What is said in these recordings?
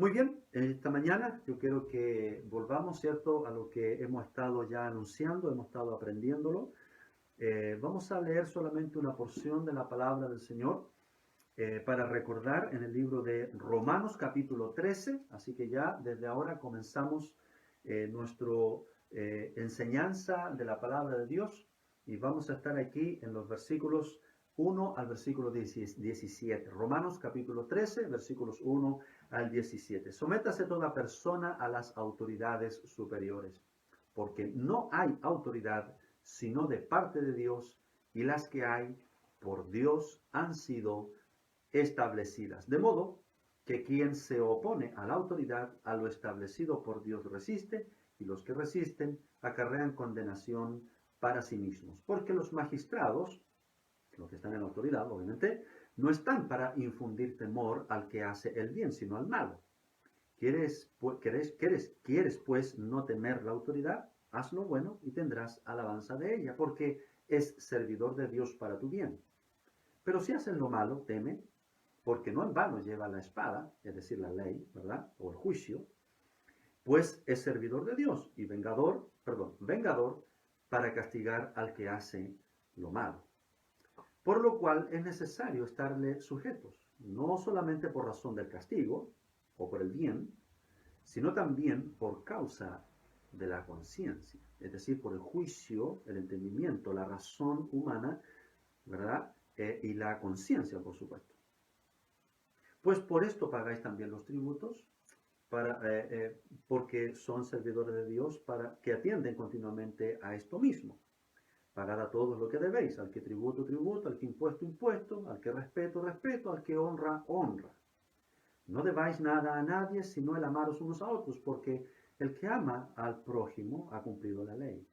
Muy bien, esta mañana yo quiero que volvamos, ¿cierto?, a lo que hemos estado ya anunciando, hemos estado aprendiéndolo. Vamos a leer solamente una porción de la palabra del Señor para recordar en el libro de Romanos capítulo 13, así que ya desde ahora comenzamos nuestra enseñanza de la palabra de Dios y vamos a estar aquí en los versículos 1 al versículo 17. Romanos capítulo 13, versículos 1 al 17. Sométase toda persona a las autoridades superiores, porque no hay autoridad sino de parte de Dios, y las que hay por Dios han sido establecidas. De modo que quien se opone a la autoridad, a lo establecido por Dios resiste, y los que resisten acarrean condenación para sí mismos. Porque los magistrados, los que están en la autoridad, obviamente, no están para infundir temor al que hace el bien, sino al malo. ¿Quieres pues no temer la autoridad? Haz lo bueno y tendrás alabanza de ella, porque es servidor de Dios para tu bien. Pero si haces lo malo, teme, porque no en vano lleva la espada, es decir, la ley, ¿verdad? O el juicio, pues es servidor de Dios y vengador para castigar al que hace lo malo. Por lo cual es necesario estarle sujetos, no solamente por razón del castigo o por el bien, sino también por causa de la conciencia, es decir, por el juicio, el entendimiento, la razón humana, ¿verdad? Y la conciencia, por supuesto. Pues por esto pagáis también los tributos, porque son servidores de Dios para que atienden continuamente a esto mismo. Pagad a todos lo que debéis, al que tributo, tributo, al que impuesto, impuesto, al que respeto, respeto, al que honra, honra. No debáis nada a nadie, sino el amaros unos a otros, porque el que ama al prójimo ha cumplido la ley.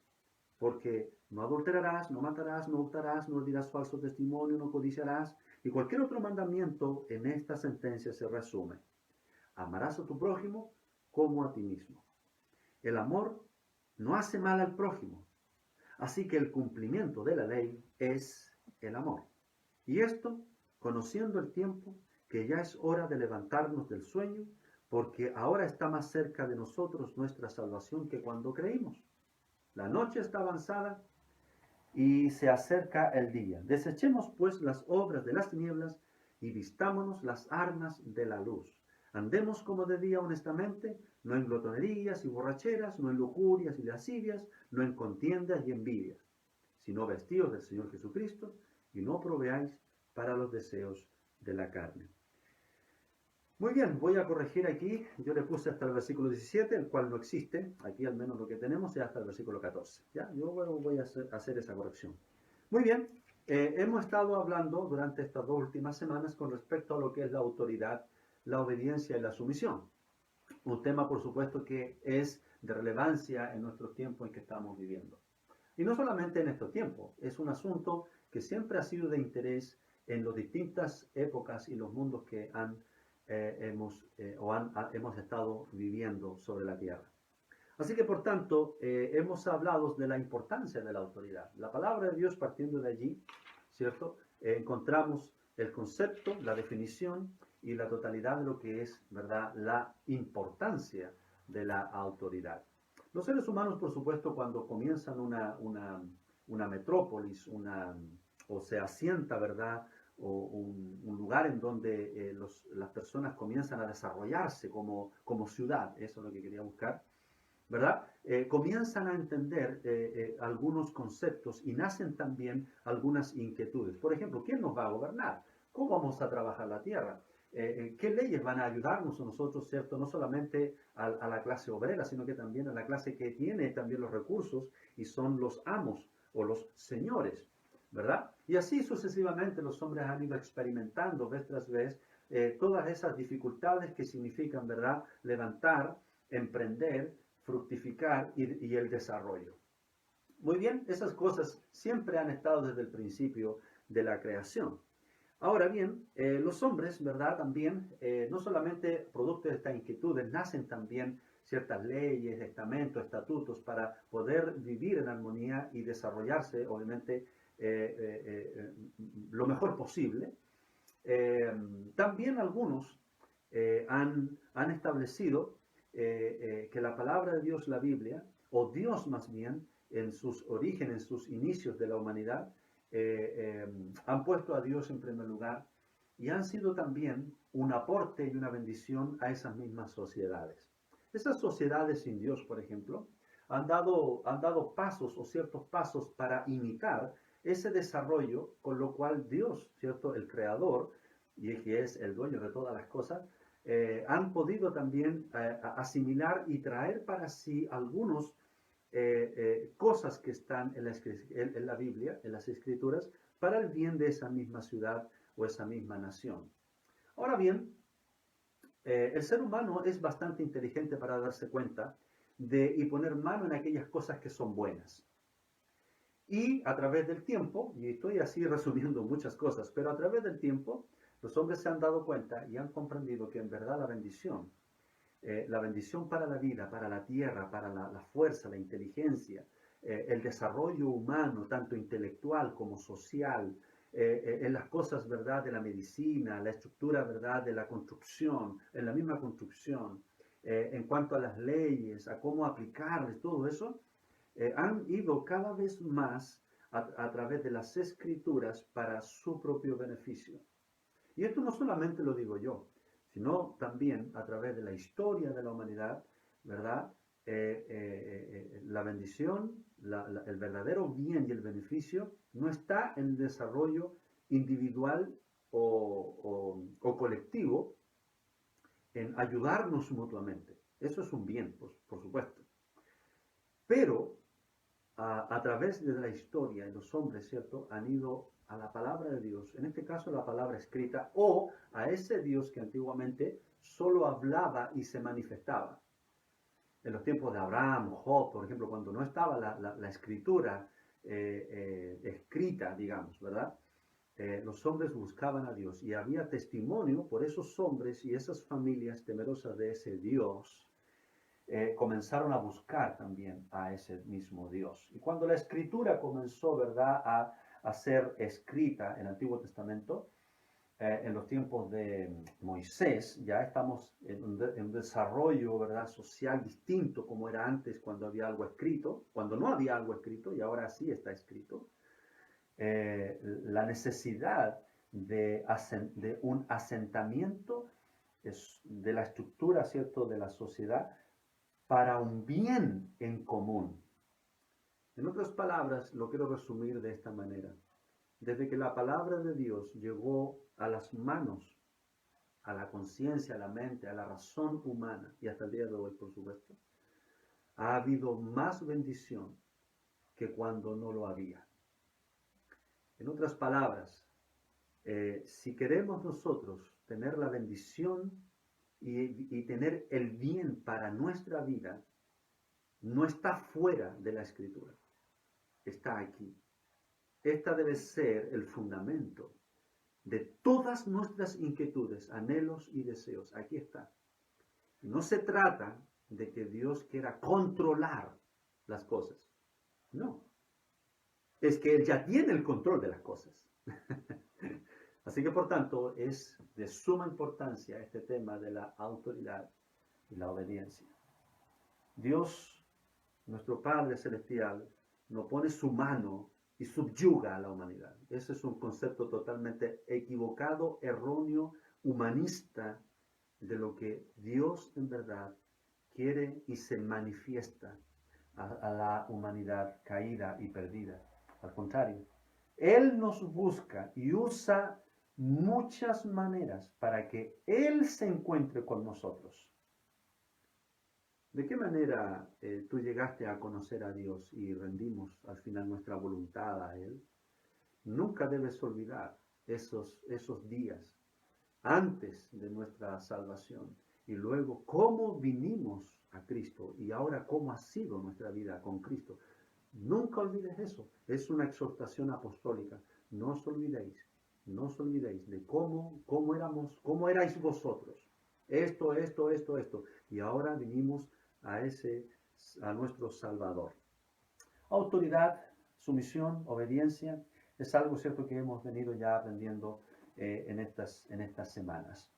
Porque no adulterarás, no matarás, no hurtarás, no dirás falso testimonio, no codiciarás, y cualquier otro mandamiento en esta sentencia se resume. Amarás a tu prójimo como a ti mismo. El amor no hace mal al prójimo, así que el cumplimiento de la ley es el amor. Y esto, conociendo el tiempo, que ya es hora de levantarnos del sueño, porque ahora está más cerca de nosotros nuestra salvación que cuando creímos. La noche está avanzada y se acerca el día. Desechemos pues las obras de las tinieblas y vistámonos las armas de la luz. Andemos como de día honestamente, no en glotonerías y borracheras, no en lujurias y lascivias, no en contiendas y envidias, sino vestidos del Señor Jesucristo, y no proveáis para los deseos de la carne. Muy bien, voy a corregir aquí. Yo le puse hasta el versículo 17, el cual no existe. Aquí al menos lo que tenemos es hasta el versículo 14. ¿Ya? Yo voy a hacer esa corrección. Muy bien, hemos estado hablando durante estas 2 últimas semanas con respecto a lo que es la autoridad, la obediencia y la sumisión. Un tema, por supuesto, que es de relevancia en nuestros tiempos en que estamos viviendo. Y no solamente en estos tiempos, es un asunto que siempre ha sido de interés en las distintas épocas y los mundos que hemos estado viviendo sobre la tierra. Así que, por tanto, hemos hablado de la importancia de la autoridad. La palabra de Dios, partiendo de allí, ¿cierto? Encontramos el concepto, la definición y la totalidad de lo que es, ¿verdad?, la importancia de la autoridad. Los seres humanos, por supuesto, cuando comienzan una metrópolis, o se asienta, ¿verdad?, o un lugar en donde las personas comienzan a desarrollarse como ciudad, eso es lo que quería buscar, ¿verdad? Comienzan a entender algunos conceptos y nacen también algunas inquietudes. Por ejemplo, ¿quién nos va a gobernar? ¿Cómo vamos a trabajar la tierra? ¿Qué leyes van a ayudarnos a nosotros, cierto? No solamente a la clase obrera, sino que también a la clase que tiene también los recursos y son los amos o los señores, ¿verdad? Y así sucesivamente los hombres han ido experimentando vez tras vez todas esas dificultades que significan, ¿verdad?, levantar, emprender, fructificar y el desarrollo. Muy bien, esas cosas siempre han estado desde el principio de la creación. Ahora bien, los hombres, ¿verdad?, también, no solamente producto de estas inquietudes, nacen también ciertas leyes, estamentos, estatutos para poder vivir en armonía y desarrollarse, obviamente, lo mejor posible. También algunos han establecido que la palabra de Dios, la Biblia, o Dios más bien, en sus orígenes, en sus inicios de la humanidad, han puesto a Dios en primer lugar y han sido también un aporte y una bendición a esas mismas sociedades. Esas sociedades sin Dios, por ejemplo, han dado pasos o ciertos pasos para imitar ese desarrollo, con lo cual Dios, ¿cierto? El creador, y que es el dueño de todas las cosas, han podido también asimilar y traer para sí algunos cosas que están en la Biblia, en las Escrituras, para el bien de esa misma ciudad o esa misma nación. Ahora bien, el ser humano es bastante inteligente para darse cuenta y poner mano en aquellas cosas que son buenas. Y a través del tiempo, y estoy así resumiendo muchas cosas, pero a través del tiempo, los hombres se han dado cuenta y han comprendido que en verdad la bendición para la vida, para la tierra, para la fuerza, la inteligencia, el desarrollo humano, tanto intelectual como social, en las cosas, ¿verdad?, de la medicina, la estructura, ¿verdad?, de la construcción, en la misma construcción, en cuanto a las leyes, a cómo aplicarles, todo eso, han ido cada vez más a través de las escrituras para su propio beneficio. Y esto no solamente lo digo yo, sino también a través de la historia de la humanidad, ¿verdad? La bendición, el verdadero bien y el beneficio no está en el desarrollo individual o colectivo, en ayudarnos mutuamente. Eso es un bien, por supuesto. Pero a través de la historia, los hombres, ¿cierto?, han ido a la palabra de Dios, en este caso la palabra escrita, o a ese Dios que antiguamente solo hablaba y se manifestaba. En los tiempos de Abraham, Job, por ejemplo, cuando no estaba la escritura escrita, digamos, ¿verdad? Los hombres buscaban a Dios y había testimonio por esos hombres y esas familias temerosas de ese Dios. Comenzaron a buscar también a ese mismo Dios. Y cuando la escritura comenzó, ¿verdad?, a ser escrita en el Antiguo Testamento, en los tiempos de Moisés, ya estamos en un desarrollo, ¿verdad?, social distinto como era antes cuando había algo escrito, cuando no había algo escrito y ahora sí está escrito. La necesidad de un asentamiento de la estructura, ¿cierto?, de la sociedad para un bien en común. En otras palabras, lo quiero resumir de esta manera. Desde que la palabra de Dios llegó a las manos, a la conciencia, a la mente, a la razón humana, y hasta el día de hoy, por supuesto, ha habido más bendición que cuando no lo había. En otras palabras, si queremos nosotros tener la bendición y tener el bien para nuestra vida, no está fuera de la escritura, está aquí. Esta debe ser el fundamento de todas nuestras inquietudes, anhelos y deseos. Aquí está. No se trata de que Dios quiera controlar las cosas. No. Es que Él ya tiene el control de las cosas. Así que, por tanto, es de suma importancia este tema de la autoridad y la obediencia. Dios, nuestro Padre Celestial, no pone su mano y subyuga a la humanidad. Ese es un concepto totalmente equivocado, erróneo, humanista de lo que Dios en verdad quiere y se manifiesta a la humanidad caída y perdida. Al contrario, Él nos busca y usa muchas maneras para que Él se encuentre con nosotros. ¿De qué manera tú llegaste a conocer a Dios y rendimos al final nuestra voluntad a Él? Nunca debes olvidar esos días antes de nuestra salvación y luego cómo vinimos a Cristo y ahora cómo ha sido nuestra vida con Cristo. Nunca olvides eso. Es una exhortación apostólica. No os olvidéis de cómo erais vosotros. Esto. Y ahora vinimos a nuestro Salvador. Autoridad, sumisión, obediencia, es algo cierto que hemos venido ya aprendiendo en estas semanas.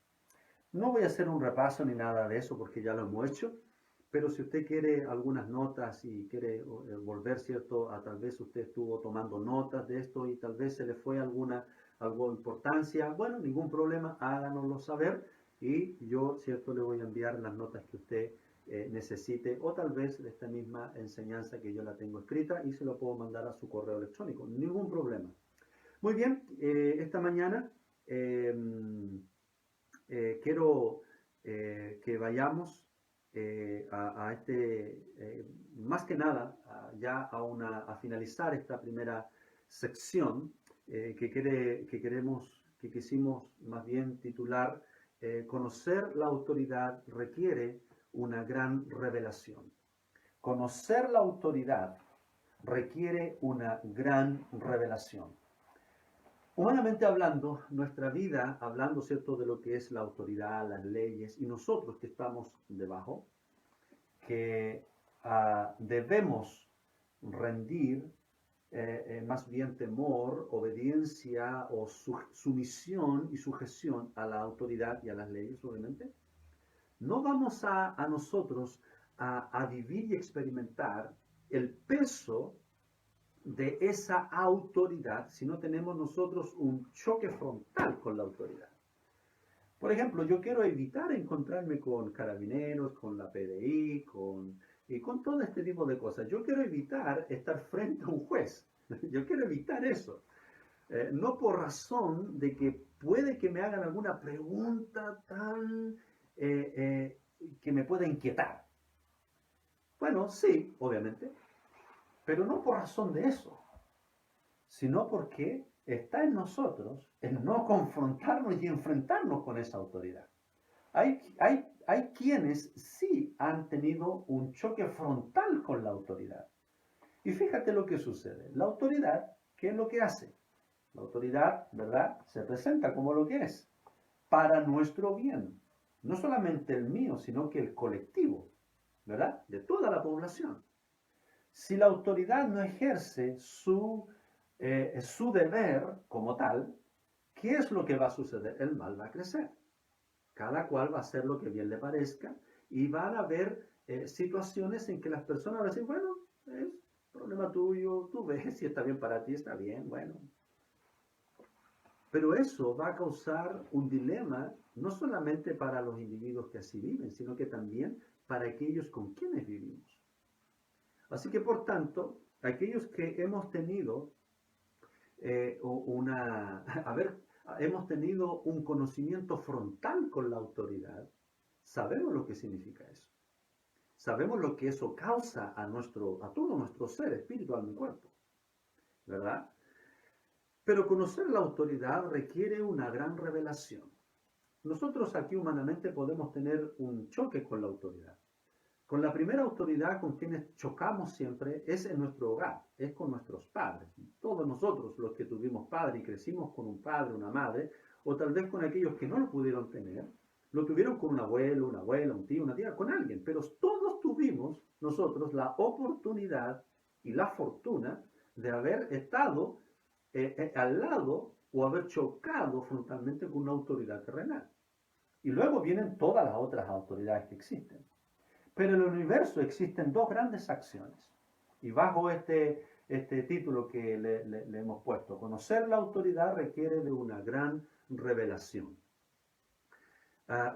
No voy a hacer un repaso ni nada de eso porque ya lo hemos hecho, pero si usted quiere algunas notas y quiere volver, ¿cierto? A tal vez usted estuvo tomando notas de esto y tal vez se le fue algo importancia, bueno, ningún problema, háganoslo saber y yo, ¿cierto? Le voy a enviar las notas que usted necesite o tal vez de esta misma enseñanza que yo la tengo escrita y se lo puedo mandar a su correo electrónico, ningún problema. Muy bien, esta mañana eh, quiero que vayamos a este, más que nada, a finalizar esta primera sección que quisimos más bien titular, Conocer la autoridad requiere una gran revelación. Conocer la autoridad requiere una gran revelación. Humanamente hablando, nuestra vida, hablando, ¿cierto?, de lo que es la autoridad, las leyes, y nosotros que estamos debajo, que debemos rendir más bien temor, obediencia o sumisión y sujeción a la autoridad y a las leyes, obviamente, no vamos a nosotros a vivir y experimentar el peso de esa autoridad si no tenemos nosotros un choque frontal con la autoridad. Por ejemplo, yo quiero evitar encontrarme con carabineros, con la PDI, y con todo este tipo de cosas. Yo quiero evitar estar frente a un juez. Yo quiero evitar eso. No por razón de que puede que me hagan alguna pregunta tan que me pueda inquietar. Bueno, sí, obviamente, pero no por razón de eso, sino porque está en nosotros el no confrontarnos y enfrentarnos con esa autoridad. Hay quienes sí han tenido un choque frontal con la autoridad. Y fíjate lo que sucede. La autoridad, ¿qué es lo que hace? La autoridad, ¿verdad? Se presenta como lo que es, para nuestro bien. No solamente el mío, sino que el colectivo, ¿verdad? De toda la población. Si la autoridad no ejerce su deber como tal, ¿qué es lo que va a suceder? El mal va a crecer. Cada cual va a hacer lo que bien le parezca y van a haber situaciones en que las personas van a decir, bueno, es problema tuyo, tú ves si está bien para ti, está bien, bueno. Pero eso va a causar un dilema no solamente para los individuos que así viven, sino que también para aquellos con quienes vivimos. Así que, por tanto, aquellos que hemos tenido hemos tenido un conocimiento frontal con la autoridad, sabemos lo que significa eso. Sabemos lo que eso causa a todo nuestro ser, espíritu, alma y cuerpo, ¿verdad? Pero conocer la autoridad requiere una gran revelación. Nosotros aquí humanamente podemos tener un choque con la autoridad. Con la primera autoridad con quienes chocamos siempre es en nuestro hogar, es con nuestros padres. Todos nosotros, los que tuvimos padre y crecimos con un padre, una madre, o tal vez con aquellos que no lo pudieron tener, lo tuvieron con un abuelo, una abuela, un tío, una tía, con alguien. Pero todos tuvimos nosotros la oportunidad y la fortuna de haber estado al lado o haber chocado frontalmente con una autoridad terrenal. Y luego vienen todas las otras autoridades que existen. Pero en el universo existen dos grandes acciones. Y bajo este título que le hemos puesto, conocer la autoridad requiere de una gran revelación.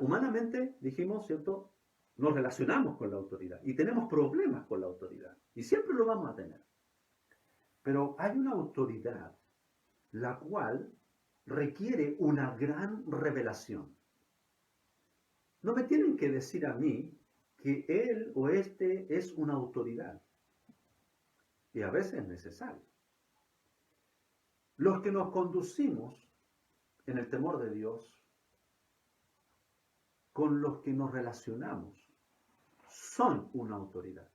Humanamente, dijimos, ¿cierto? Nos relacionamos con la autoridad y tenemos problemas con la autoridad. Y siempre lo vamos a tener. Pero hay una autoridad la cual requiere una gran revelación. No me tienen que decir a mí que él o este es una autoridad. Y a veces es necesario. Los que nos conducimos en el temor de Dios, con los que nos relacionamos, son una autoridad.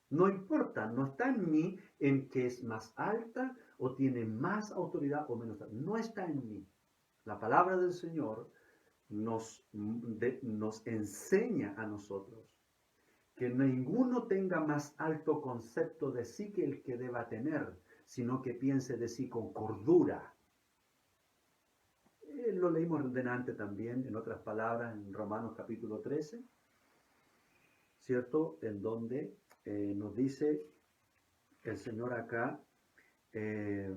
No importa, no está en mí en que es más alta o tiene más autoridad o menos. No está en mí. La palabra del Señor nos enseña a nosotros que ninguno tenga más alto concepto de sí que el que deba tener, sino que piense de sí con cordura. lo leímos delante también, en otras palabras, en Romanos capítulo 13, ¿cierto? En donde nos dice el Señor acá, eh,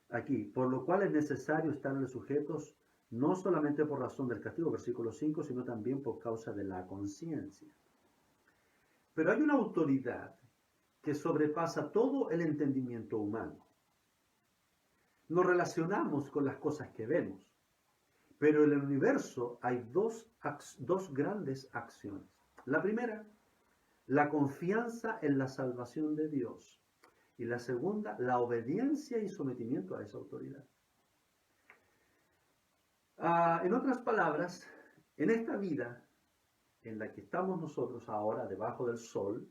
aquí, por lo cual es necesario estarle sujetos no solamente por razón del castigo, versículo 5, sino también por causa de la conciencia. Pero hay una autoridad que sobrepasa todo el entendimiento humano. Nos relacionamos con las cosas que vemos, pero en el universo hay dos grandes acciones. La primera, la confianza en la salvación de Dios. Y la segunda, la obediencia y sometimiento a esa autoridad. En otras palabras, en esta vida en la que estamos nosotros ahora debajo del sol,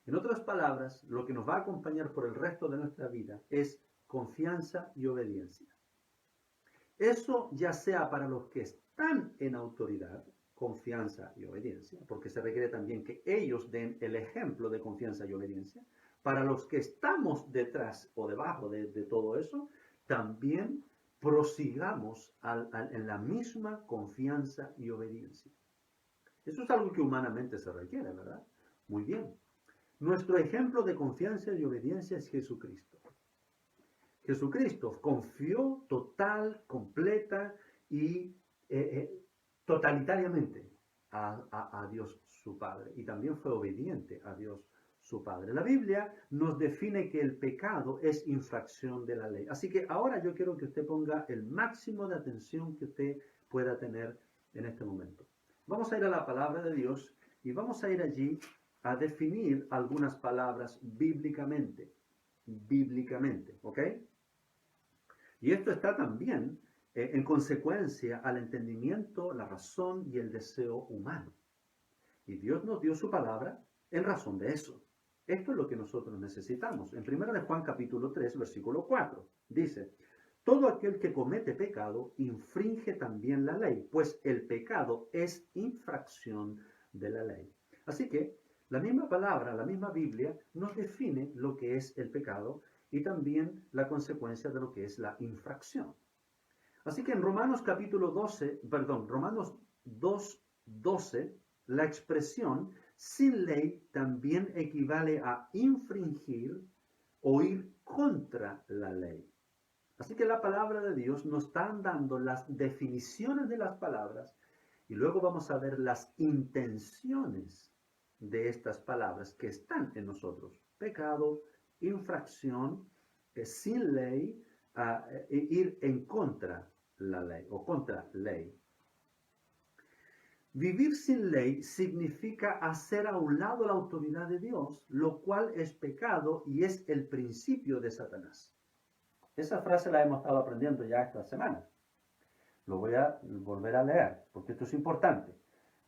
en otras palabras, lo que nos va a acompañar por el resto de nuestra vida es confianza y obediencia. Eso ya sea para los que están en autoridad, confianza y obediencia, porque se requiere también que ellos den el ejemplo de confianza y obediencia. Para los que estamos detrás o debajo de todo eso, también prosigamos en la misma confianza y obediencia. Eso es algo que humanamente se requiere, ¿verdad? Muy bien. Nuestro ejemplo de confianza y obediencia es Jesucristo. Jesucristo confió total, completa y totalitariamente a Dios su Padre. Y también fue obediente a Dios su Padre. La Biblia nos define que el pecado es infracción de la ley. Así que ahora yo quiero que usted ponga el máximo de atención que usted pueda tener en este momento. Vamos a ir a la palabra de Dios y vamos a ir allí a definir algunas palabras bíblicamente. Bíblicamente, ¿ok? Y esto está también en consecuencia al entendimiento, la razón y el deseo humano. Y Dios nos dio su palabra en razón de eso. Esto es lo que nosotros necesitamos. En 1 de Juan capítulo 3, versículo 4, dice, todo aquel que comete pecado infringe también la ley, pues el pecado es infracción de la ley. Así que la misma palabra, la misma Biblia nos define lo que es el pecado y también la consecuencia de lo que es la infracción. Así que en Romanos 2:12, la expresión sin ley también equivale a infringir o ir contra la ley. Así que la palabra de Dios nos está dando las definiciones de las palabras y luego vamos a ver las intenciones de estas palabras que están en nosotros. Pecado, infracción, sin ley, ir en contra la ley o contra ley. Vivir sin ley significa hacer a un lado la autoridad de Dios, lo cual es pecado y es el principio de Satanás. Esa frase la hemos estado aprendiendo ya esta semana. Lo voy a volver a leer, porque esto es importante.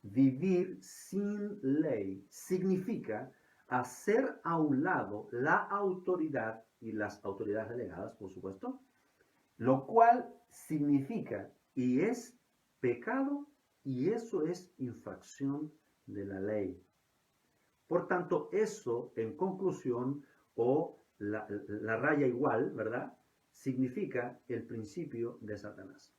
Vivir sin ley significa hacer a un lado la autoridad y las autoridades delegadas, por supuesto, lo cual significa y es pecado y eso es infracción de la ley. Por tanto, eso en conclusión o la raya igual, ¿verdad? Significa el principio de Satanás.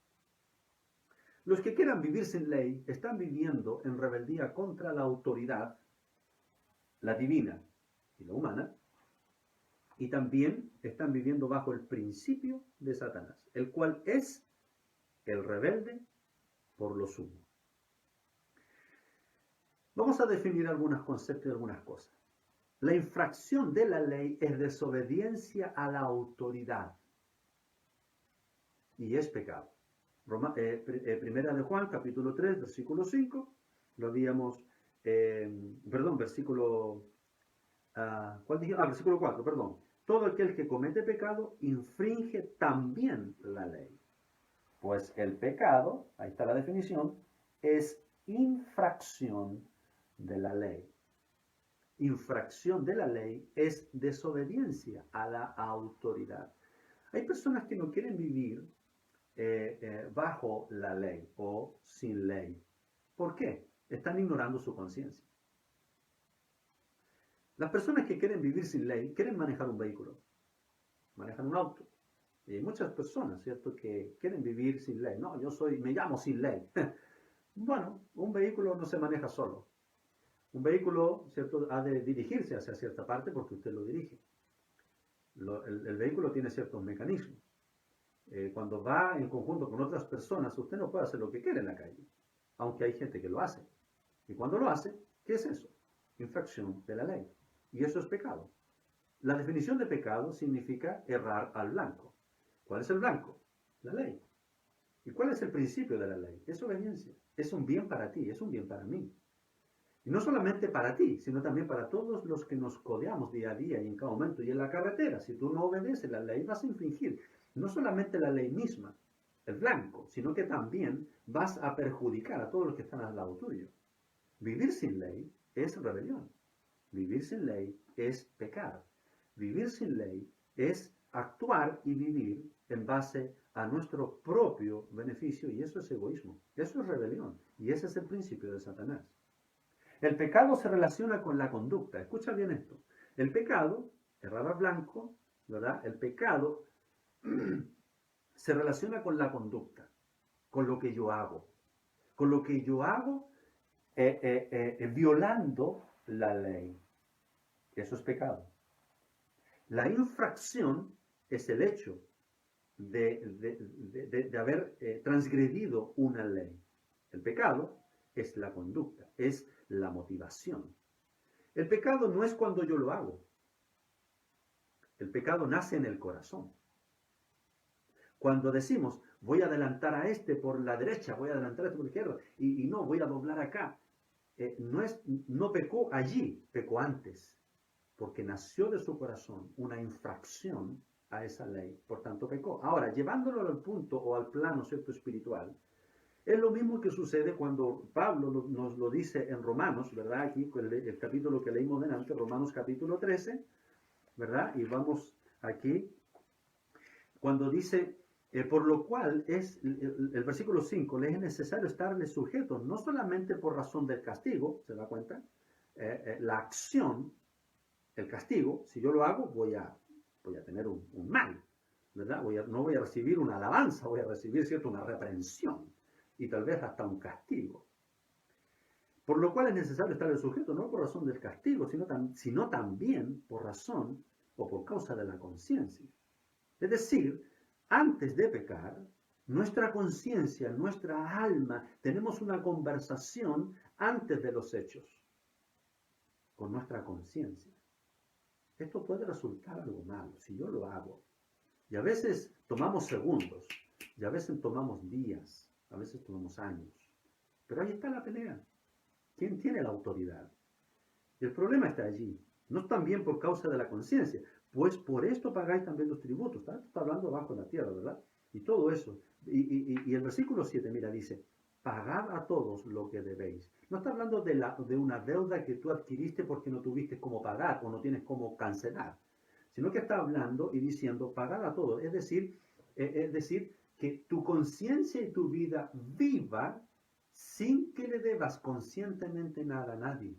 Los que quieran vivir sin ley están viviendo en rebeldía contra la autoridad, la divina y la humana, y también están viviendo bajo el principio de Satanás, el cual es el rebelde por lo sumo. Vamos a definir algunos conceptos y algunas cosas. La infracción de la ley es desobediencia a la autoridad y es pecado. Primera de Juan, capítulo 3, versículo 5, lo habíamos, versículo, ¿cuál dije? Versículo 4, perdón. Todo aquel que comete pecado infringe también la ley. Pues el pecado, ahí está la definición, es infracción de la ley. Infracción de la ley es desobediencia a la autoridad. Hay personas que no quieren vivir bajo la ley o sin ley. ¿Por qué? Están ignorando su conciencia. Las personas que quieren vivir sin ley quieren manejar un vehículo. manejan un auto. Y hay muchas personas, ¿cierto?, que quieren vivir sin ley. No, me llamo sin ley. Bueno, un vehículo no se maneja solo. Un vehículo, ¿cierto?, ha de dirigirse hacia cierta parte porque usted lo dirige. El vehículo tiene ciertos mecanismos. Cuando va en conjunto con otras personas, usted no puede hacer lo que quiere en la calle, aunque hay gente que lo hace. Y cuando lo hace, ¿qué es eso? Infracción de la ley. Y eso es pecado. La definición de pecado significa errar al blanco. ¿Cuál es el blanco? La ley. ¿Y cuál es el principio de la ley? Es obediencia. Es un bien para ti, es un bien para mí. Y no solamente para ti, sino también para todos los que nos codeamos día a día y en cada momento. Y en la carretera, si tú no obedeces la ley, vas a infringir no solamente la ley misma, el blanco, sino que también vas a perjudicar a todos los que están al lado tuyo. Vivir sin ley es rebelión. Vivir sin ley es pecar. Vivir sin ley es actuar y vivir en base a nuestro propio beneficio, y eso es egoísmo, eso es rebelión, y ese es el principio de Satanás. El pecado se relaciona con la conducta. Escucha bien esto. El pecado, errar al blanco, ¿verdad? El pecado se relaciona con la conducta, con lo que yo hago. Con lo que yo hago violando la ley. Eso es pecado. La infracción es el hecho de haber transgredido una ley. El pecado es la conducta, es la motivación. El pecado no es cuando yo lo hago. El pecado nace en el corazón. Cuando decimos, voy a adelantar a este por la derecha, voy a adelantar a este por la izquierda, y no, voy a doblar acá. No pecó allí, pecó antes, porque nació de su corazón una infracción a esa ley, por tanto pecó. Ahora, llevándolo al punto o al plano, ¿cierto?, espiritual, es lo mismo que sucede cuando Pablo nos lo dice en Romanos, ¿verdad? Aquí, el capítulo que leímos delante, Romanos capítulo 13, ¿verdad? Y vamos aquí, cuando dice, por lo cual el versículo 5, le es necesario estarle sujetos, no solamente por razón del castigo, ¿se da cuenta? La acción, el castigo, si yo lo hago, voy a tener un mal, ¿verdad? No voy a recibir una alabanza, voy a recibir, ¿cierto?, una reprensión y tal vez hasta un castigo. Por lo cual es necesario estar el sujeto, no por razón del castigo, sino también por razón o por causa de la conciencia. Es decir, antes de pecar, nuestra conciencia, nuestra alma, tenemos una conversación antes de los hechos, con nuestra conciencia. Esto puede resultar algo malo si yo lo hago. Y a veces tomamos segundos, y a veces tomamos días, a veces tomamos años. Pero ahí está la pelea. ¿Quién tiene la autoridad? Y el problema está allí. No es también por causa de la conciencia, pues por esto pagáis también los tributos. Está hablando abajo en la tierra, ¿verdad? Y todo eso. Y el versículo 7, mira, dice, pagad a todos lo que debéis. No está hablando de una deuda que tú adquiriste porque no tuviste cómo pagar o no tienes cómo cancelar, sino que está hablando y diciendo, pagad a todos. Es decir, que tu conciencia y tu vida viva sin que le debas conscientemente nada a nadie.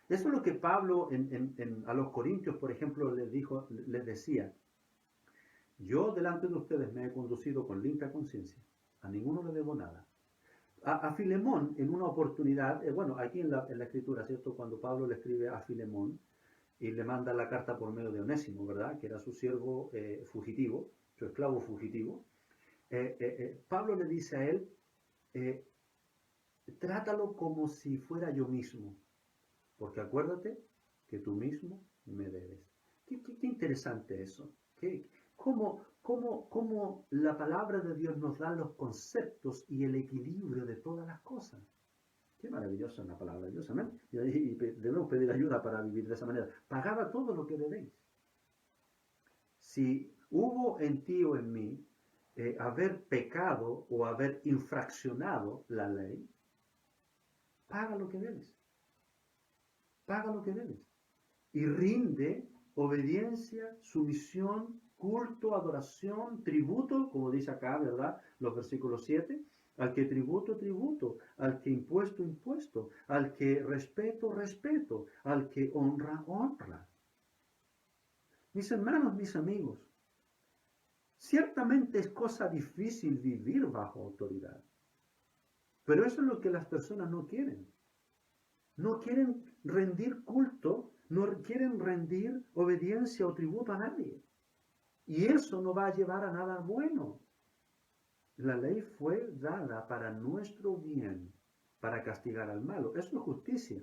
Eso es lo que Pablo a los Corintios, por ejemplo, les decía, yo delante de ustedes me he conducido con limpia conciencia, a ninguno le debo nada. A Filemón, en una oportunidad, aquí en la escritura, ¿cierto?, cuando Pablo le escribe a Filemón y le manda la carta por medio de Onésimo, ¿verdad?, que era su siervo fugitivo, su esclavo fugitivo, Pablo le dice a él, trátalo como si fuera yo mismo, porque acuérdate que tú mismo me debes. Qué interesante eso. ¿Cómo la palabra de Dios nos da los conceptos y el equilibrio de todas las cosas? Qué maravillosa es la palabra de Dios, amén. Y debemos pedir ayuda para vivir de esa manera. Pagad todo lo que debéis. Si hubo en ti o en mí haber pecado o haber infraccionado la ley, paga lo que debes. Paga lo que debes. Y rinde obediencia, sumisión, culto, adoración, tributo, como dice acá, ¿verdad? Los versículos 7. Al que tributo, tributo. Al que impuesto, impuesto. Al que respeto, respeto. Al que honra, honra. Mis hermanos, mis amigos, ciertamente es cosa difícil vivir bajo autoridad, pero eso es lo que las personas no quieren. No quieren rendir culto, no quieren rendir obediencia o tributo a nadie. Y eso no va a llevar a nada bueno. La ley fue dada para nuestro bien, para castigar al malo. Eso es justicia.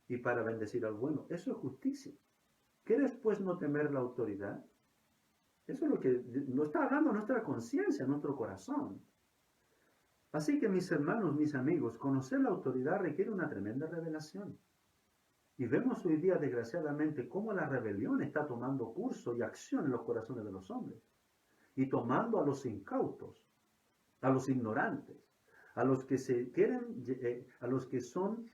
Y para bendecir al bueno. Eso es justicia. ¿Quieres pues no temer la autoridad? Eso es lo que nos está hablando nuestra conciencia, nuestro corazón. Así que mis hermanos, mis amigos, conocer la autoridad requiere una tremenda revelación. Y vemos hoy día, desgraciadamente, cómo la rebelión está tomando curso y acción en los corazones de los hombres. Y tomando a los incautos, a los ignorantes, a los que se quieren, a los que son,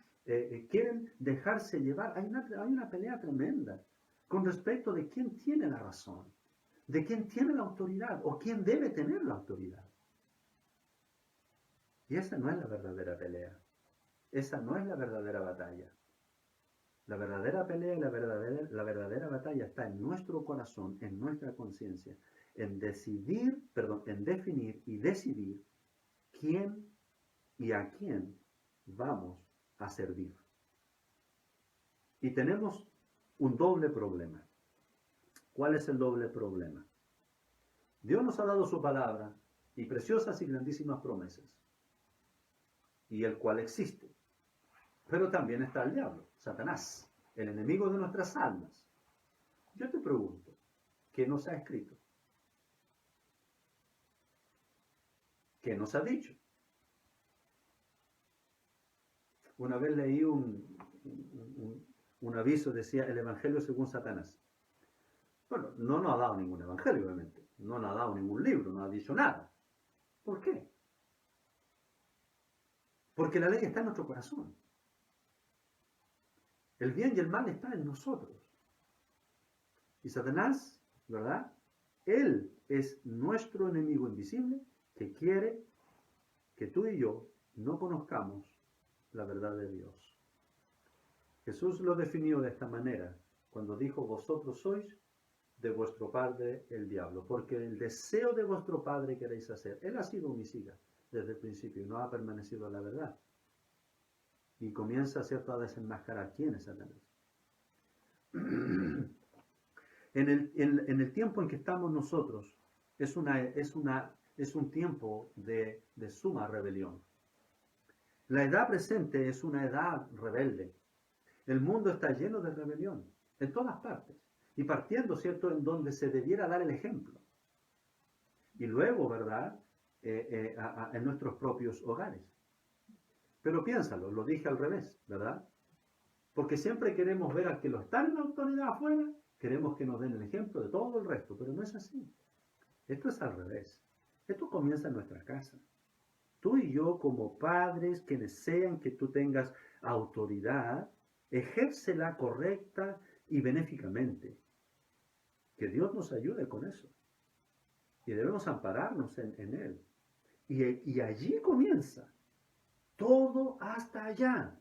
quieren dejarse llevar. Hay una pelea tremenda con respecto de quién tiene la razón, de quién tiene la autoridad o quién debe tener la autoridad. Y esa no es la verdadera pelea. Esa no es la verdadera batalla. La verdadera pelea y la verdadera batalla está en nuestro corazón, en nuestra conciencia, en definir y decidir quién y a quién vamos a servir. Y tenemos un doble problema. ¿Cuál es el doble problema? Dios nos ha dado su palabra y preciosas y grandísimas promesas, y el cual existe. Pero también está el diablo, Satanás, el enemigo de nuestras almas. Yo te pregunto, ¿qué nos ha escrito? ¿Qué nos ha dicho? Una vez leí un aviso, decía el Evangelio según Satanás. Bueno, no nos ha dado ningún evangelio, obviamente. No nos ha dado ningún libro, no ha dicho nada. ¿Por qué? Porque la ley está en nuestro corazón. El bien y el mal están en nosotros. Y Satanás, ¿verdad? Él es nuestro enemigo invisible que quiere que tú y yo no conozcamos la verdad de Dios. Jesús lo definió de esta manera cuando dijo: vosotros sois de vuestro padre el diablo, porque el deseo de vuestro padre queréis hacer. Él ha sido homicida desde el principio y no ha permanecido en la verdad. Y comienza, ¿cierto?, a desenmascarar quién es Satanás. En el tiempo en que estamos nosotros, es un tiempo de suma rebelión. La edad presente es una edad rebelde. El mundo está lleno de rebelión, en todas partes. Y partiendo, ¿cierto?, en donde se debiera dar el ejemplo. Y luego, ¿verdad?, en nuestros propios hogares. Pero piénsalo, lo dije al revés, ¿verdad? Porque siempre queremos ver al que lo está en la autoridad afuera, queremos que nos den el ejemplo de todo el resto, pero no es así. Esto es al revés. Esto comienza en nuestra casa. Tú y yo, como padres que desean que tú tengas autoridad, ejércela correcta y benéficamente. Que Dios nos ayude con eso. Y debemos ampararnos en Él. Y allí comienza todo hasta allá.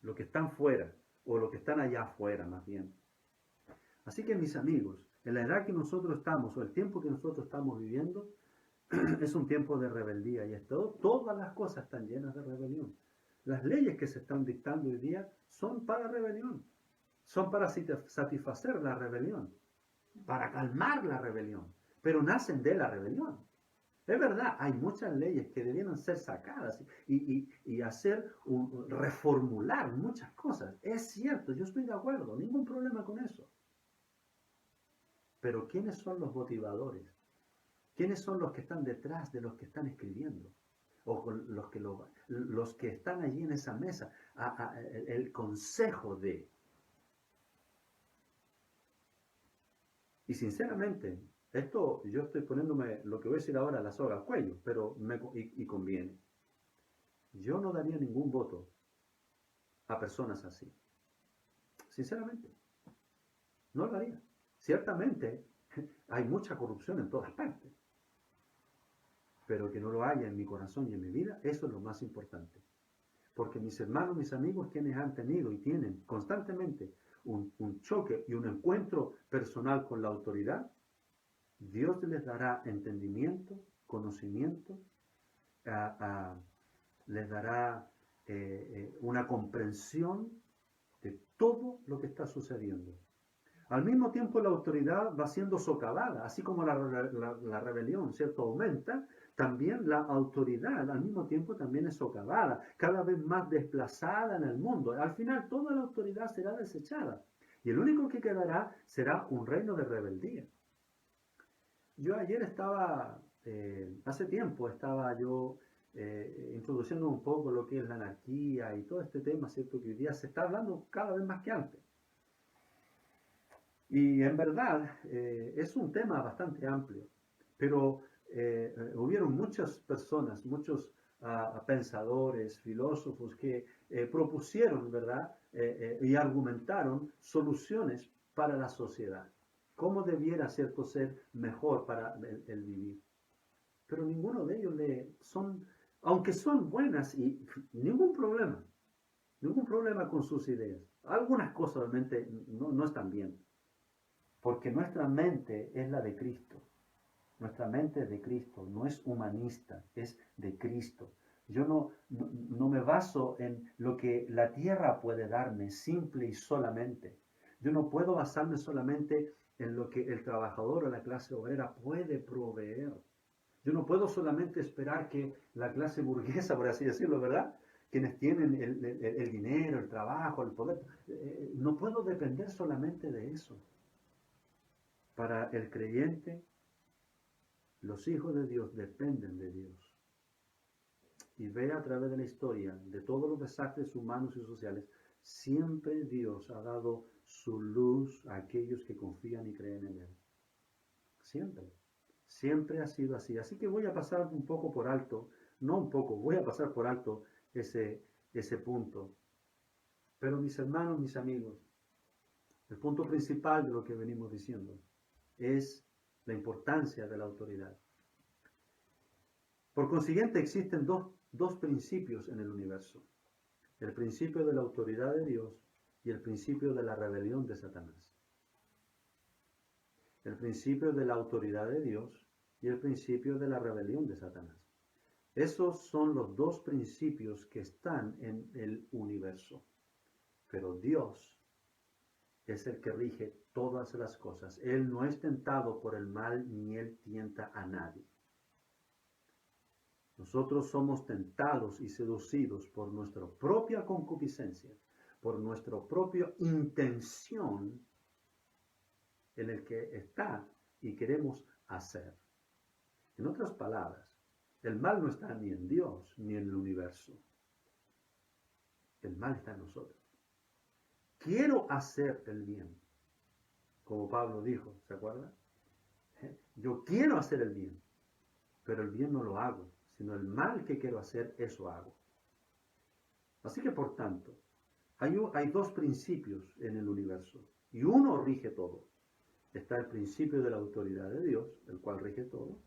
Lo que están fuera, o lo que están allá afuera más bien. Así que, mis amigos, en la edad que nosotros estamos, o el tiempo que nosotros estamos viviendo, es un tiempo de rebeldía. Y todas las cosas están llenas de rebelión. Las leyes que se están dictando hoy día son para rebelión. Son para satisfacer la rebelión. Para calmar la rebelión. Pero nacen de la rebelión. Es verdad, hay muchas leyes que debieran ser sacadas y reformular muchas cosas. Es cierto, yo estoy de acuerdo, ningún problema con eso. Pero ¿quiénes son los motivadores? ¿Quiénes son los que están detrás de los que están escribiendo? O los que están allí en esa mesa, el consejo de. Y sinceramente, esto yo estoy poniéndome lo que voy a decir ahora la soga al cuello, pero y conviene. Yo no daría ningún voto a personas así. Sinceramente, no lo haría. Ciertamente hay mucha corrupción en todas partes, pero que no lo haya en mi corazón y en mi vida, eso es lo más importante. Porque mis hermanos, mis amigos, quienes han tenido y tienen constantemente un choque y un encuentro personal con la autoridad, Dios les dará entendimiento, conocimiento, les dará una comprensión de todo lo que está sucediendo. Al mismo tiempo la autoridad va siendo socavada, así como la rebelión, ¿cierto? Aumenta, también la autoridad al mismo tiempo también es socavada, cada vez más desplazada en el mundo. Al final toda la autoridad será desechada y el único que quedará será un reino de rebeldía. Yo ayer estaba, hace tiempo estaba yo introduciendo un poco lo que es la anarquía y todo este tema, ¿cierto? Que hoy día se está hablando cada vez más que antes. Y en verdad es un tema bastante amplio, pero hubieron muchas personas, muchos pensadores, filósofos que propusieron, ¿verdad? Y argumentaron soluciones para la sociedad. ¿Cómo debiera, cierto, ser mejor para el vivir? Pero ninguno de ellos aunque son buenas y ningún problema con sus ideas. Algunas cosas realmente no están bien. Porque nuestra mente es la de Cristo. Nuestra mente es de Cristo, no es humanista, es de Cristo. Yo no me baso en lo que la tierra puede darme, simple y solamente. Yo no puedo basarme solamente en lo que el trabajador o la clase obrera puede proveer. Yo no puedo solamente esperar que la clase burguesa, por así decirlo, ¿verdad? Quienes tienen el dinero, el trabajo, el poder. No puedo depender solamente de eso. Para el creyente, los hijos de Dios dependen de Dios. Y ve a través de la historia, de todos los desastres humanos y sociales, siempre Dios ha dado su luz a aquellos que confían y creen en Él. Siempre. Siempre ha sido así. Así que voy a pasar un poco por alto, no un poco, voy a pasar por alto ese punto. Pero mis hermanos, mis amigos, el punto principal de lo que venimos diciendo es la importancia de la autoridad. Por consiguiente, existen dos principios en el universo. El principio de la autoridad de Dios y el principio de la rebelión de Satanás. El principio de la autoridad de Dios y el principio de la rebelión de Satanás. Esos son los dos principios que están en el universo. Pero Dios es el que rige todas las cosas. Él no es tentado por el mal ni él tienta a nadie. Nosotros somos tentados y seducidos por nuestra propia concupiscencia, por nuestra propia intención en el que está y queremos hacer. En otras palabras, el mal no está ni en Dios ni en el universo. El mal está en nosotros. Quiero hacer el bien, como Pablo dijo, ¿se acuerda? Yo quiero hacer el bien, pero el bien no lo hago, sino el mal que quiero hacer, eso hago. Así que, por tanto, hay dos principios en el universo, y uno rige todo. Está el principio de la autoridad de Dios, el cual rige todo,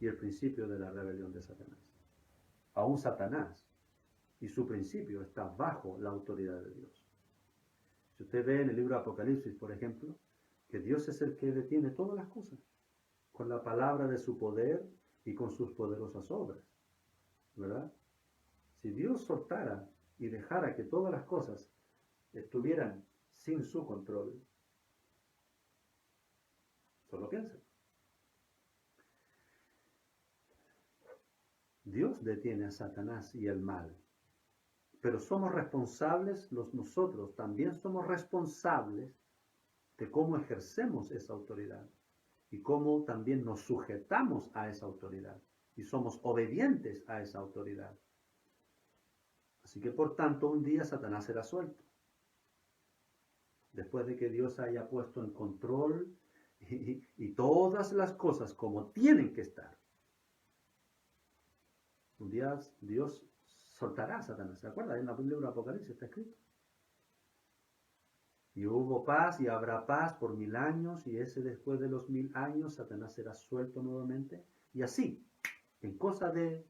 y el principio de la rebelión de Satanás. Aún Satanás y su principio está bajo la autoridad de Dios. Si usted ve en el libro de Apocalipsis, por ejemplo, que Dios es el que detiene todas las cosas, con la palabra de su poder y con sus poderosas obras, ¿verdad? Si Dios soltara y dejara que todas las cosas estuvieran sin su control, solo piensen. Dios detiene a Satanás y el mal, pero somos responsables, nosotros también somos responsables de cómo ejercemos esa autoridad y cómo también nos sujetamos a esa autoridad y somos obedientes a esa autoridad. Así que por tanto un día Satanás será suelto. Después de que Dios haya puesto en control y todas las cosas como tienen que estar. Un día Dios soltará a Satanás. ¿Se acuerda? En el libro de Apocalipsis está escrito. Y hubo paz y habrá paz por 1000 años, y ese después de los 1000 años Satanás será suelto nuevamente. Y así, en cosa de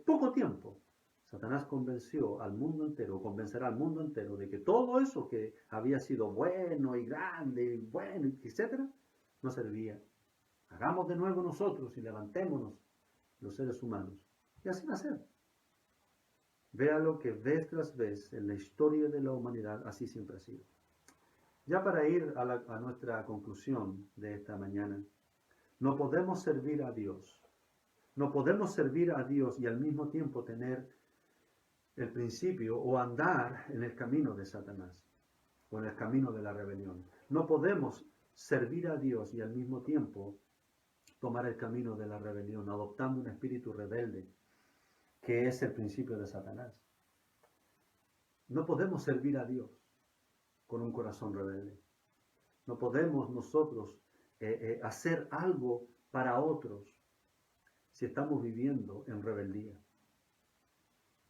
poco tiempo, Satanás convenció al mundo entero, convencerá al mundo entero de que todo eso que había sido bueno y grande y bueno, etcétera, no servía. Hagamos de nuevo nosotros y levantémonos los seres humanos. Y así va a ser. Véalo que vez tras vez en la historia de la humanidad así siempre ha sido. Ya para ir a nuestra conclusión de esta mañana, no podemos servir a Dios. No podemos servir a Dios y al mismo tiempo tener el principio o andar en el camino de Satanás o en el camino de la rebelión. No podemos servir a Dios y al mismo tiempo tomar el camino de la rebelión, adoptando un espíritu rebelde, que es el principio de Satanás. No podemos servir a Dios con un corazón rebelde. No podemos nosotros hacer algo para otros si estamos viviendo en rebeldía.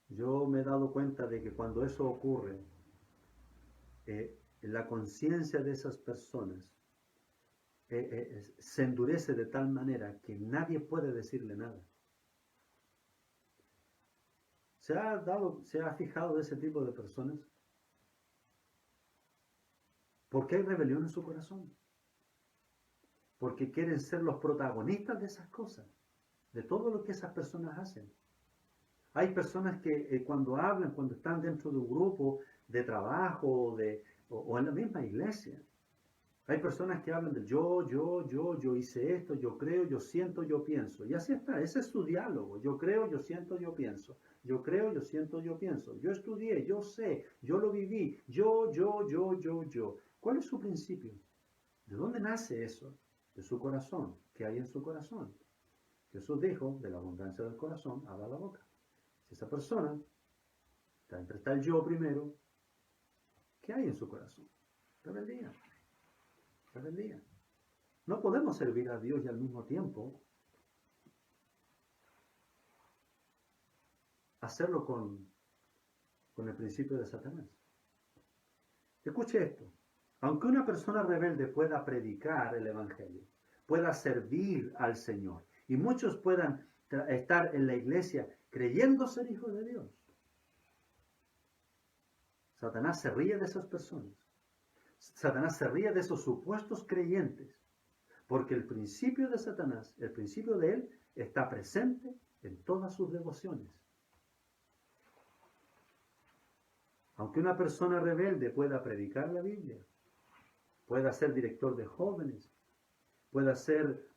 Yo me he dado cuenta de que cuando eso ocurre, la conciencia de esas personas se endurece de tal manera que nadie puede decirle nada. ¿Se ha fijado de ese tipo de personas? Porque hay rebelión en su corazón. Porque quieren ser los protagonistas de esas cosas, de todo lo que esas personas hacen. Hay personas que cuando hablan, cuando están dentro de un grupo de trabajo o en la misma iglesia, hay personas que hablan de yo hice esto, yo creo, yo siento, yo pienso. Y así está, ese es su diálogo. Yo creo, yo siento, yo pienso. Yo creo, yo siento, yo pienso. Yo estudié, yo sé, yo lo viví. Yo. ¿Cuál es su principio? ¿De dónde nace eso? De su corazón. ¿Qué hay en su corazón? Jesús dijo, de la abundancia del corazón, habla la boca. Si esa persona, está el yo primero, ¿qué hay en su corazón? Rebeldía. Rebeldía. No podemos servir a Dios y al mismo tiempo hacerlo con el principio de Satanás. Escuche esto. Aunque una persona rebelde pueda predicar el Evangelio, pueda servir al Señor, y muchos puedan estar en la iglesia creyendo ser hijos de Dios, Satanás se ríe de esas personas. Satanás se ríe de esos supuestos creyentes, porque el principio de Satanás, el principio de él, está presente en todas sus devociones. Aunque una persona rebelde pueda predicar la Biblia, pueda ser director de jóvenes, pueda ser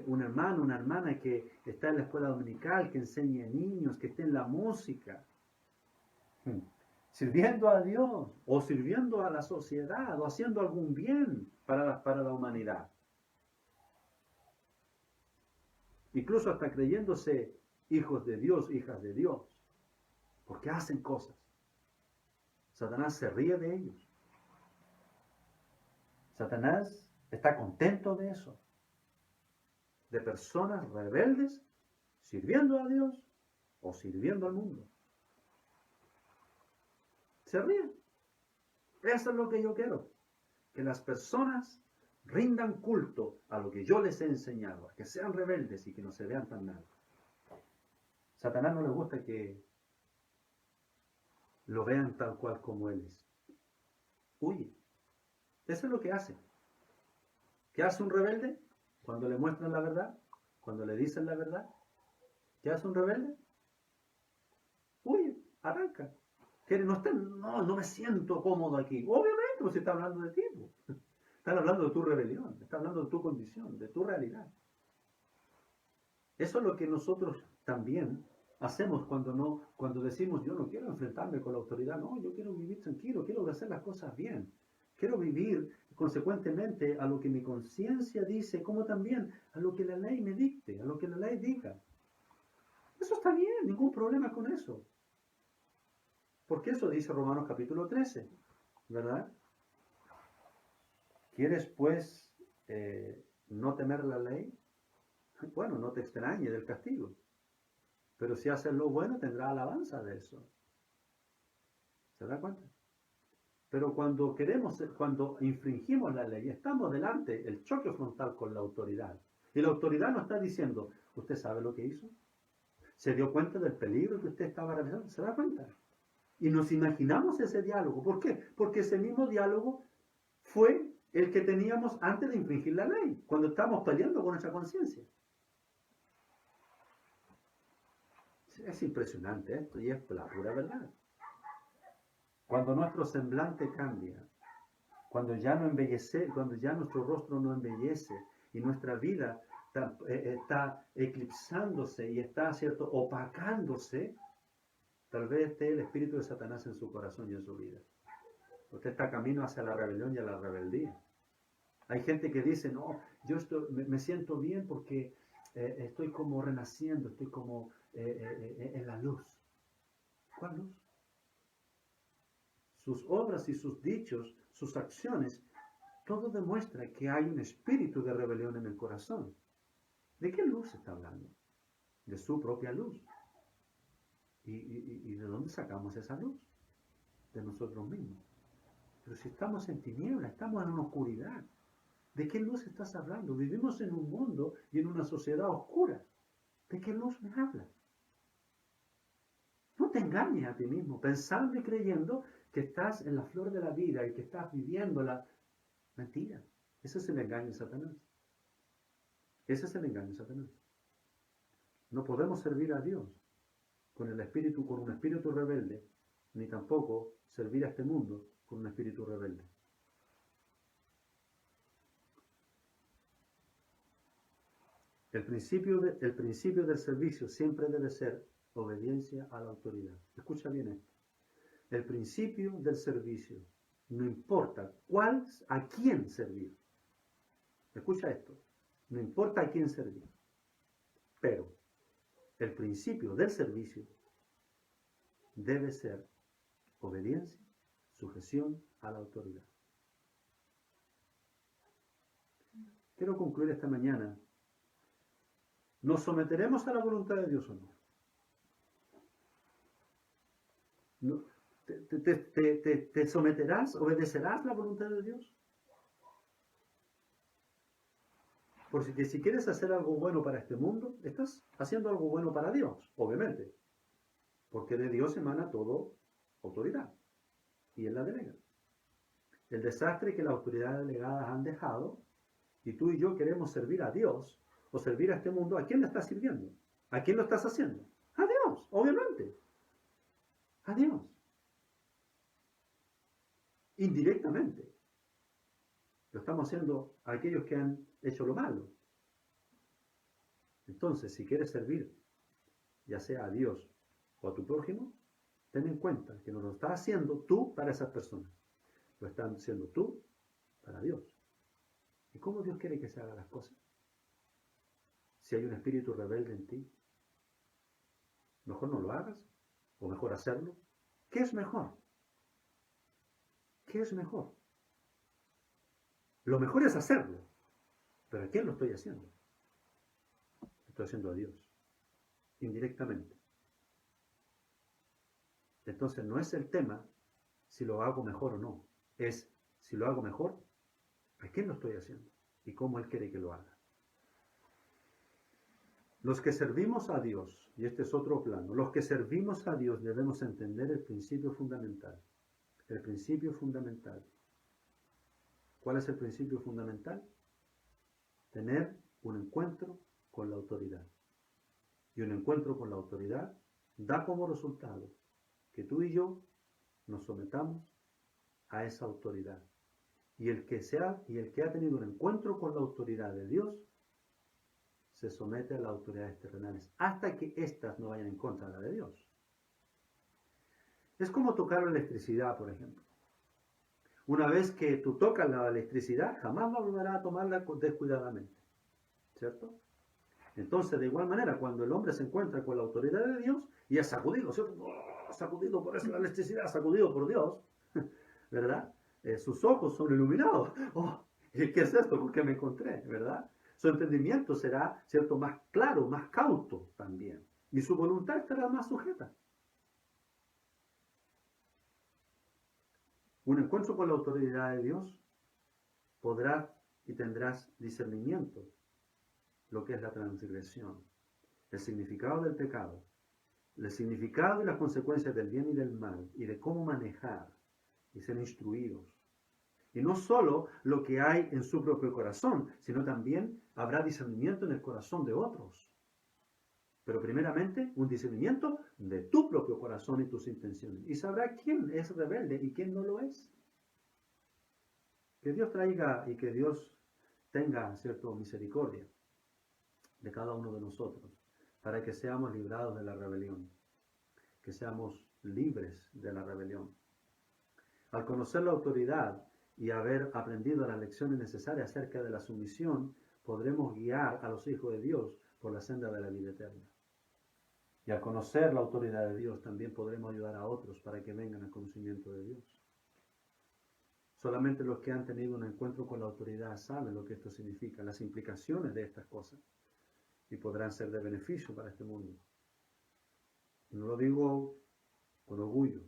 un hermano, una hermana que está en la escuela dominical, que enseñe a niños, que esté en la música, sirviendo a Dios o sirviendo a la sociedad o haciendo algún bien para la humanidad. Incluso hasta creyéndose hijos de Dios, hijas de Dios, porque hacen cosas. Satanás se ríe de ellos. Satanás está contento de eso, de personas rebeldes sirviendo a Dios o sirviendo al mundo. Se ríe. Eso es lo que yo quiero, que las personas rindan culto a lo que yo les he enseñado, a que sean rebeldes y que no se vean tan mal. Satanás no le gusta que lo vean tal cual como él es. Huye. Eso es lo que hace. ¿Qué hace un rebelde? Cuando le muestran la verdad, cuando le dicen la verdad. ¿Qué hace un rebelde? Huye, arranca. No me siento cómodo aquí. Obviamente, pues se está hablando de ti. Están hablando de tu rebelión, están hablando de tu condición, de tu realidad. Eso es lo que nosotros también hacemos cuando decimos, yo no quiero enfrentarme con la autoridad, no, yo quiero vivir tranquilo, quiero hacer las cosas bien. Quiero vivir consecuentemente a lo que mi conciencia dice, como también a lo que la ley me dicte, a lo que la ley diga. Eso está bien, ningún problema con eso. Porque eso dice Romanos capítulo 13, ¿verdad? ¿Quieres pues no temer la ley? Bueno, no te extrañe del castigo. Pero si haces lo bueno, tendrás alabanza de eso. ¿Se da cuenta? Pero cuando infringimos la ley, estamos delante, el choque frontal con la autoridad. Y la autoridad nos está diciendo, ¿usted sabe lo que hizo? Se dio cuenta del peligro que usted estaba realizando. ¿Se da cuenta? Y nos imaginamos ese diálogo. ¿Por qué? Porque ese mismo diálogo fue el que teníamos antes de infringir la ley, cuando estábamos peleando con nuestra conciencia. Es impresionante esto, y es la pura verdad. Cuando nuestro semblante cambia, cuando ya no embellece, cuando ya nuestro rostro no embellece y nuestra vida está eclipsándose y está, ¿cierto?, opacándose, tal vez esté el espíritu de Satanás en su corazón y en su vida. Usted está camino hacia la rebelión y a la rebeldía. Hay gente que dice, no, yo me siento bien porque estoy como renaciendo, estoy como en la luz. ¿Cuál luz? Sus obras y sus dichos, sus acciones, todo demuestra que hay un espíritu de rebelión en el corazón. ¿De qué luz está hablando? De su propia luz. ¿Y de dónde sacamos esa luz? De nosotros mismos. Pero si estamos en tinieblas, estamos en una oscuridad. ¿De qué luz estás hablando? Vivimos en un mundo y en una sociedad oscura. ¿De qué luz me hablas? No te engañes a ti mismo, pensando y creyendo que estás en la flor de la vida y que estás viviendo la mentira. Ese es el engaño de Satanás. Ese es el engaño de Satanás. No podemos servir a Dios con un espíritu rebelde, ni tampoco servir a este mundo con un espíritu rebelde. El principio del servicio siempre debe ser obediencia a la autoridad. Escucha bien esto. El principio del servicio, no importa a quién servir. Escucha esto. No importa a quién servir. Pero el principio del servicio debe ser obediencia, sujeción a la autoridad. Quiero concluir esta mañana. ¿Nos someteremos a la voluntad de Dios o no? ¿Te someterás, obedecerás la voluntad de Dios? Porque si quieres hacer algo bueno para este mundo, estás haciendo algo bueno para Dios, obviamente. Porque de Dios emana toda autoridad. Y Él la delega. El desastre que las autoridades delegadas han dejado, y tú y yo queremos servir a Dios, o servir a este mundo, ¿a quién le estás sirviendo? ¿A quién lo estás haciendo? A Dios, obviamente. A Dios. Indirectamente. Lo estamos haciendo a aquellos que han hecho lo malo. Entonces, si quieres servir, ya sea a Dios o a tu prójimo, ten en cuenta que no lo estás haciendo tú para esas personas. Lo estás haciendo tú para Dios. ¿Y cómo Dios quiere que se hagan las cosas? Si hay un espíritu rebelde en ti, mejor no lo hagas, o mejor hacerlo. ¿Qué es mejor? ¿Qué es mejor? Lo mejor es hacerlo. ¿Pero a quién lo estoy haciendo? Estoy haciendo a Dios. Indirectamente. Entonces no es el tema si lo hago mejor o no. Es si lo hago mejor, ¿a quién lo estoy haciendo? Y cómo Él quiere que lo haga. Los que servimos a Dios, y este es otro plano, los que servimos a Dios debemos entender el principio fundamental. El principio fundamental. ¿Cuál es el principio fundamental? Tener un encuentro con la autoridad. Y un encuentro con la autoridad da como resultado que tú y yo nos sometamos a esa autoridad. Y el que ha tenido un encuentro con la autoridad de Dios se somete a las autoridades terrenales hasta que éstas no vayan en contra de la de Dios. Es como tocar la electricidad, por ejemplo. Una vez que tú tocas la electricidad, jamás volverás a tomarla descuidadamente. ¿Cierto? Entonces, de igual manera, cuando el hombre se encuentra con la autoridad de Dios y es sacudido, ¿cierto? ¡Oh! Sacudido por eso la electricidad, sacudido por Dios, ¿verdad? Sus ojos son iluminados. ¡Oh! ¿Qué es esto? ¿Por qué me encontré? ¿Verdad? Su entendimiento será, ¿cierto?, más claro, más cauto también. Y su voluntad estará más sujeta. Un encuentro con la autoridad de Dios podrás y tendrás discernimiento, lo que es la transgresión, el significado del pecado el significado y las consecuencias del bien y del mal, y de cómo manejar y ser instruidos. Y no solo lo que hay en su propio corazón, sino también habrá discernimiento en el corazón de otros. Pero primeramente, un discernimiento de tu propio corazón y tus intenciones. Y sabrá quién es rebelde y quién no lo es. Que Dios traiga y que Dios tenga, cierto, misericordia de cada uno de nosotros, para que seamos librados de la rebelión, que seamos libres de la rebelión. Al conocer la autoridad y haber aprendido las lecciones necesarias acerca de la sumisión, podremos guiar a los hijos de Dios por la senda de la vida eterna. Y al conocer la autoridad de Dios, también podremos ayudar a otros para que vengan al conocimiento de Dios. Solamente los que han tenido un encuentro con la autoridad saben lo que esto significa, las implicaciones de estas cosas, y podrán ser de beneficio para este mundo. Y no lo digo con orgullo,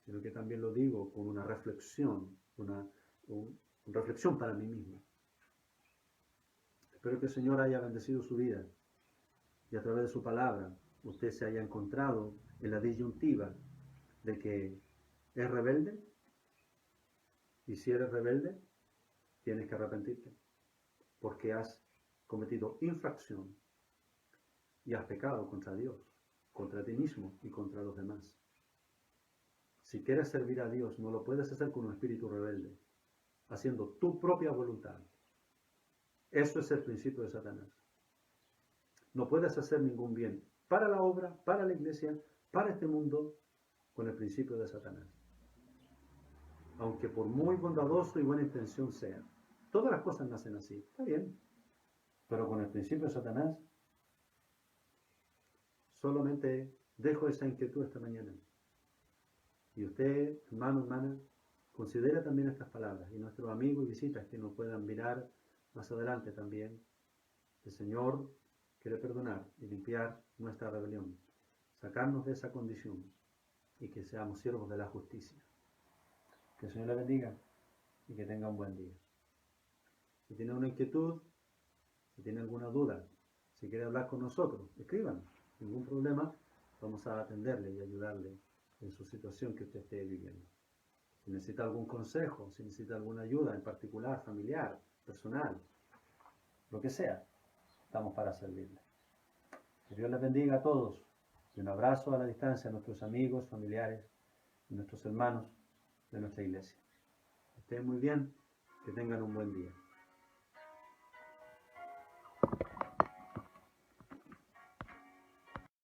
sino que también lo digo con una reflexión, una reflexión para mí mismo. Espero que el Señor haya bendecido su vida y a través de su palabra usted se haya encontrado en la disyuntiva de que es rebelde, y si eres rebelde, tienes que arrepentirte, porque has cometido infracción y has pecado contra Dios, contra ti mismo y contra los demás. Si quieres servir a Dios, no lo puedes hacer con un espíritu rebelde, haciendo tu propia voluntad. Eso es el principio de Satanás. No puedes hacer ningún bien para la obra, para la iglesia, para este mundo, con el principio de Satanás. Aunque por muy bondadoso y buena intención sea. Todas las cosas nacen así, está bien. Pero con el principio de Satanás, solamente dejo esa inquietud esta mañana. Y usted, hermano, hermana, considera también estas palabras. Y nuestros amigos y visitas que nos puedan mirar más adelante también. El Señor quiere perdonar y limpiar nuestra rebelión, sacarnos de esa condición y que seamos siervos de la justicia. Que el Señor le bendiga y que tenga un buen día. Si tiene una inquietud, si tiene alguna duda, si quiere hablar con nosotros, escríbanos. Ningún problema, vamos a atenderle y ayudarle en su situación que usted esté viviendo. Si necesita algún consejo, si necesita alguna ayuda en particular, familiar, personal, lo que sea, estamos para servirle. Que Dios les bendiga a todos. Y un abrazo a la distancia a nuestros amigos, familiares, y nuestros hermanos de nuestra iglesia. Que estén muy bien, que tengan un buen día.